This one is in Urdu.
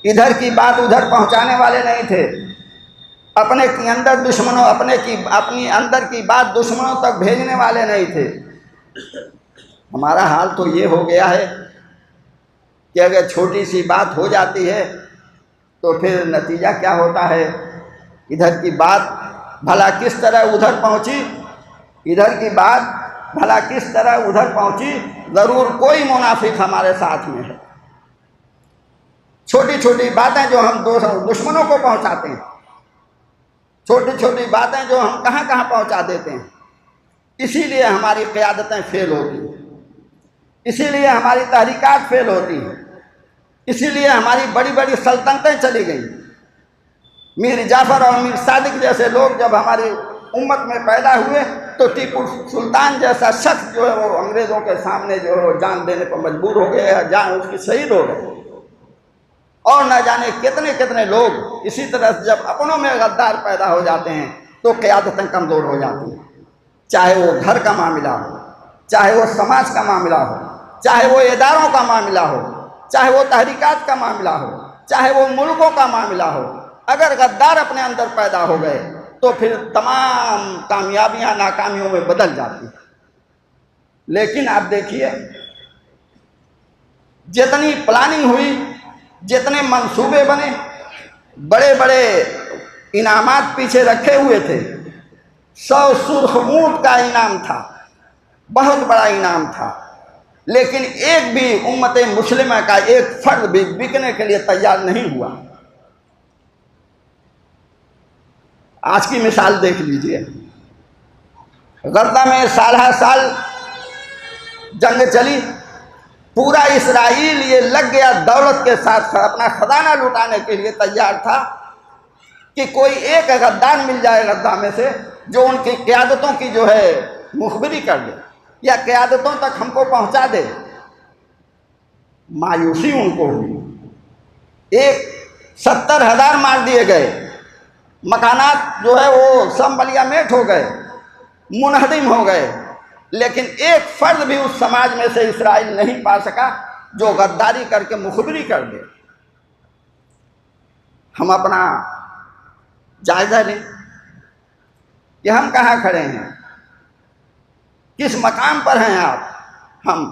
ادھر کی بات ادھر پہنچانے والے نہیں تھے، اپنے کی اندر دشمنوں اپنی اندر کی بات دشمنوں تک بھیجنے والے نہیں تھے۔ ہمارا حال تو یہ ہو گیا ہے کہ اگر چھوٹی سی بات ہو جاتی ہے تو پھر نتیجہ کیا ہوتا ہے، ادھر کی بات بھلا کس طرح ادھر پہنچی، ادھر کی بات بھلا کس طرح ادھر پہنچی، ضرور کوئی منافق ہمارے ساتھ میں ہے۔ چھوٹی چھوٹی باتیں جو ہم دشمنوں کو پہنچاتے ہیں، چھوٹی چھوٹی باتیں جو ہم کہاں کہاں پہنچا دیتے ہیں، اسی لیے ہماری قیادتیں فیل ہوتی ہیں، اسی لیے ہماری تحریکات فیل ہوتی ہیں، اسی لیے ہماری بڑی بڑی سلطنتیں چلی گئیں۔ میر جعفر اور میر صادق جیسے لوگ جب ہماری امت میں پیدا ہوئے تو ٹیپو سلطان جیسا شخص جو ہے وہ انگریزوں کے سامنے جو ہے وہ جان دینے پر مجبور ہو گئے، جان اس کی شہید ہو گئے، اور نہ جانے کتنے کتنے لوگ۔ اسی طرح سے جب اپنوں میں غدار پیدا ہو جاتے ہیں تو قیادتیں کمزور ہو جاتی ہیں، چاہے وہ گھر کا معاملہ ہو، چاہے وہ سماج کا معاملہ ہو، چاہے وہ اداروں کا معاملہ ہو، چاہے وہ تحریکات کا معاملہ ہو، چاہے وہ ملکوں کا معاملہ ہو۔ اگر غدار اپنے اندر پیدا ہو گئے تو پھر تمام کامیابیاں ناکامیوں میں بدل جاتی ہیں۔ لیکن آپ دیکھیے، جتنی پلاننگ ہوئی، جتنے منصوبے بنے، بڑے بڑے انعامات پیچھے رکھے ہوئے تھے، 100 سرخ اونٹ کا انعام تھا، بہت بڑا انعام تھا، لیکن ایک بھی امت مسلمہ کا ایک فرد بھی بکنے کے لیے تیار نہیں ہوا۔ آج کی مثال دیکھ لیجئے، غزہ میں سالہ سال جنگ چلی، پورا اسرائیل یہ لگ گیا دولت کے ساتھ اپنا خزانہ لٹانے کے لیے تیار تھا کہ کوئی ایک غدار مل جائے غزہ میں سے جو ان کی قیادتوں کی جو ہے مخبری کر دے یا قیادتوں تک ہم کو پہنچا دے۔ مایوسی ان کو ہوئی، 70,000 مار دیے گئے، مکانات جو ہے وہ سب ملیامیٹ ہو گئے، منہدم ہو گئے، لیکن ایک فرد بھی اس سماج میں سے اسرائیل نہیں پا سکا جو غداری کر کے مخبری کر دے۔ ہم اپنا جائزہ لیں کہ ہم کہاں کھڑے ہیں، کس مقام پر ہیں آپ۔ ہم